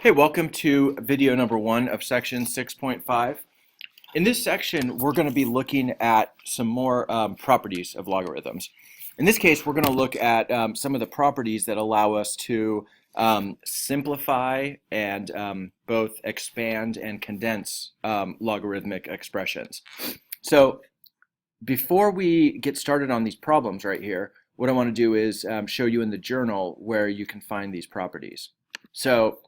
Hey, welcome to video number 1 of section 6.5. In this section, we're going to be looking at some more properties of logarithms. In this case, we're going to look at some of the properties that allow us to simplify and both expand and condense logarithmic expressions. So before we get started on these problems right here, what I want to do is show you in the journal where you can find these properties. So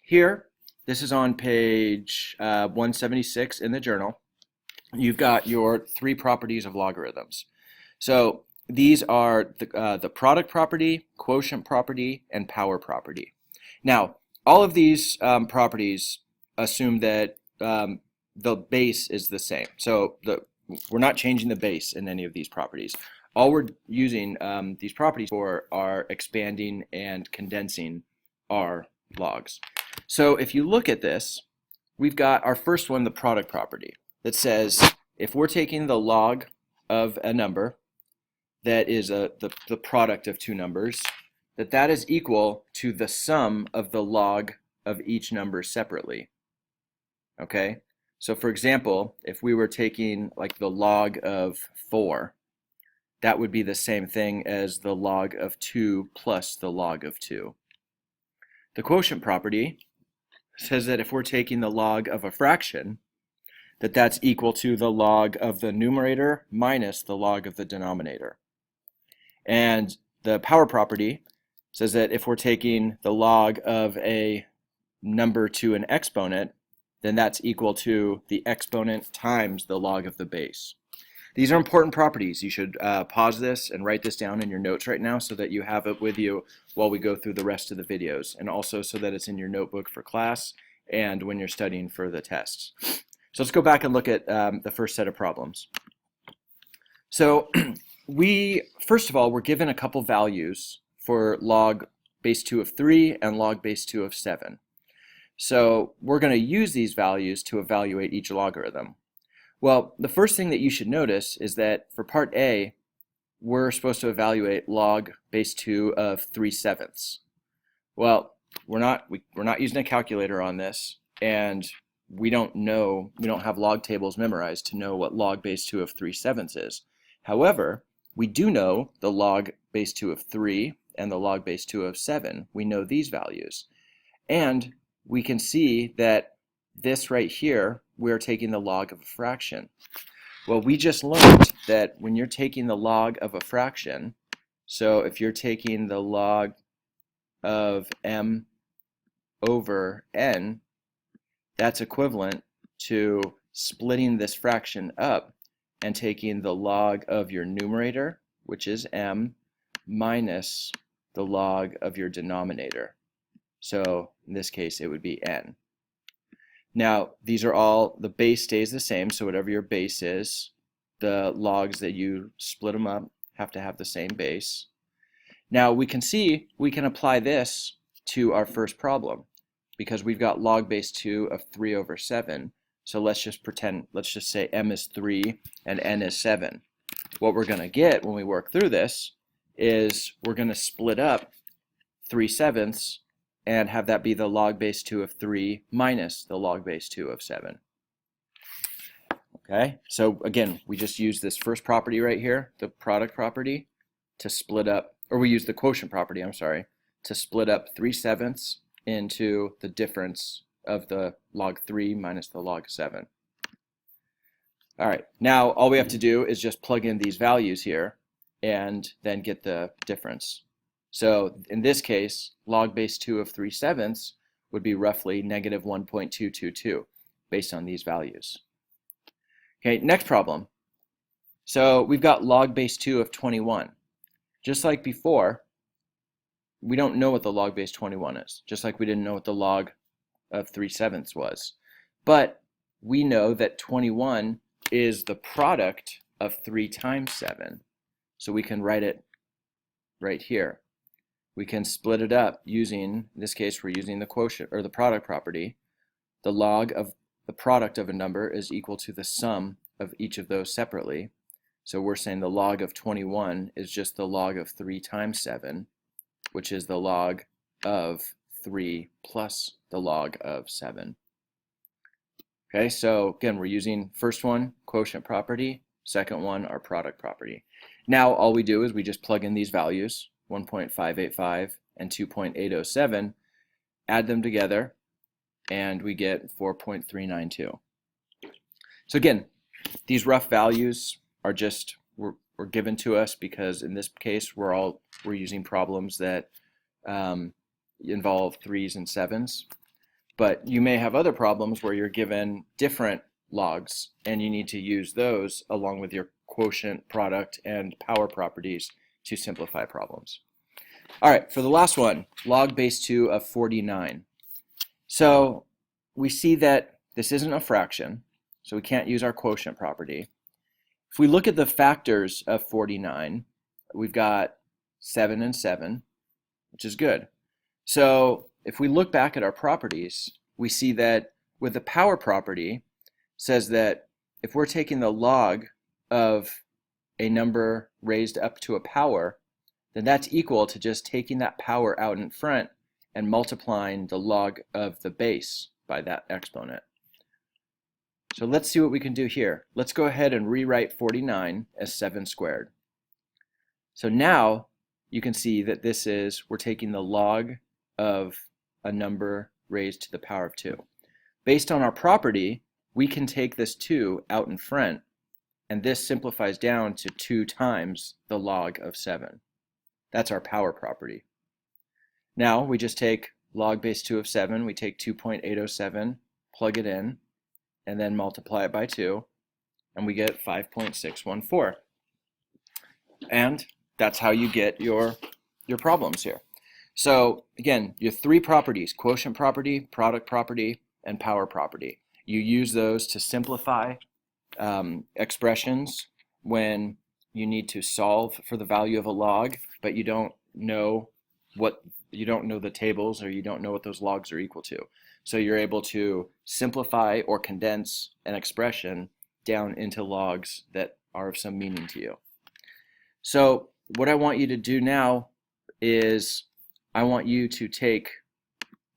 here, this is on page 176 in the journal. You've got your 3 properties of logarithms. So these are the product property, quotient property, and power property. Now, all of these properties assume that the base is the same. So we're not changing the base in any of these properties. All we're using these properties for are expanding and condensing our logs. So if you look at this, we've got our first one, the product property, that says if we're taking the log of a number that is the product of 2 numbers, that is equal to the sum of the log of each number separately. Okay? So for example, if we were taking like the log of 4, that would be the same thing as the log of 2 plus the log of 2. The quotient property says that if we're taking the log of a fraction, that's equal to the log of the numerator minus the log of the denominator. And the power property says that if we're taking the log of a number to an exponent, then that's equal to the exponent times the log of the base. These are important properties. You should pause this and write this down in your notes right now so that you have it with you while we go through the rest of the videos, and also so that it's in your notebook for class and when you're studying for the tests. So let's go back and look at the first set of problems. So first of all, we're given a couple values for log base 2 of 3 and log base 2 of 7. So we're going to use these values to evaluate each logarithm. Well, the first thing that you should notice is that for part A, we're supposed to evaluate log base 2 of 3/7. Well, we're not using a calculator on this, and we don't have log tables memorized to know what log base 2 of 3/7 is. However, we do know the log base 2 of 3 and the log base 2 of 7. We know these values. And we can see that this right here, we're taking the log of a fraction. Well, we just learned that when you're taking the log of a fraction, so if you're taking the log of m over n, that's equivalent to splitting this fraction up and taking the log of your numerator, which is m, minus the log of your denominator. So in this case, it would be n. Now, these are all, the base stays the same, so whatever your base is, the logs that you split them up have to have the same base. Now, we can see we can apply this to our first problem because we've got log base 2 of 3/7. So let's just say m is 3 and n is 7. What we're going to get when we work through this is we're going to split up 3/7 and have that be the log base 2 of 3 minus the log base 2 of 7. Okay, so again, we just use this first property right here, the product property, to split up, or we use the quotient property, I'm sorry, to split up 3/7 into the difference of the log 3 minus the log 7. All right, now all we have to do is just plug in these values here and then get the difference. So in this case, log base 2 of 3/7 would be roughly negative 1.222 based on these values. Okay, next problem. So we've got log base 2 of 21. Just like before, we don't know what the log base 21 is, just like we didn't know what the log of 3/7 was. But we know that 21 is the product of 3 times 7. So we can write it right here. We can split it up using, in this case, we're using the quotient or the product property. The log of the product of a number is equal to the sum of each of those separately. So we're saying the log of 21 is just the log of 3 times 7, which is the log of 3 plus the log of 7. Okay, so again, we're using first one, quotient property, second one, our product property. Now all we do is we just plug in these values, 1.585 and 2.807, add them together, and we get 4.392. So again, these rough values are just were given to us because in this case we're using problems that involve 3s and 7s. But you may have other problems where you're given different logs and you need to use those along with your quotient, product, and power properties to simplify problems. All right, for the last one, log base 2 of 49. So we see that this isn't a fraction, so we can't use our quotient property. If we look at the factors of 49, we've got 7 and 7, which is good. So if we look back at our properties, we see that with the power property, says that if we're taking the log of a number raised up to a power, then that's equal to just taking that power out in front and multiplying the log of the base by that exponent. So let's see what we can do here. Let's go ahead and rewrite 49 as 7 squared. So now you can see that we're taking the log of a number raised to the power of 2. Based on our property, we can take this 2 out in front, and this simplifies down to 2 times the log of 7. That's our power property. Now we just take log base 2 of 7, we take 2.807, plug it in, and then multiply it by 2, and we get 5.614. And that's how you get your problems here. So again, your 3 properties, quotient property, product property, and power property. You use those to simplify expressions when you need to solve for the value of a log, but you don't know the tables, or you don't know what those logs are equal to. So you're able to simplify or condense an expression down into logs that are of some meaning to you. So what I want you to do now is I want you to take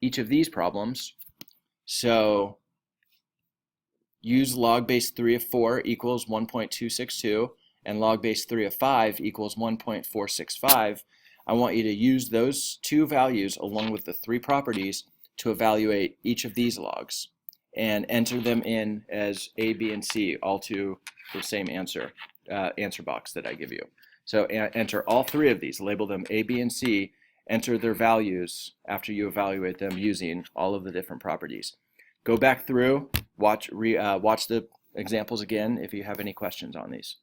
each of these problems. So use log base 3 of 4 equals 1.262 and log base 3 of 5 equals 1.465. I want you to use those 2 values along with the 3 properties to evaluate each of these logs and enter them in as A, B, and C, all to the same answer box that I give you. So enter all 3 of these, label them A, B, and C, enter their values after you evaluate them using all of the different properties. Go back through, watch the examples again if you have any questions on these.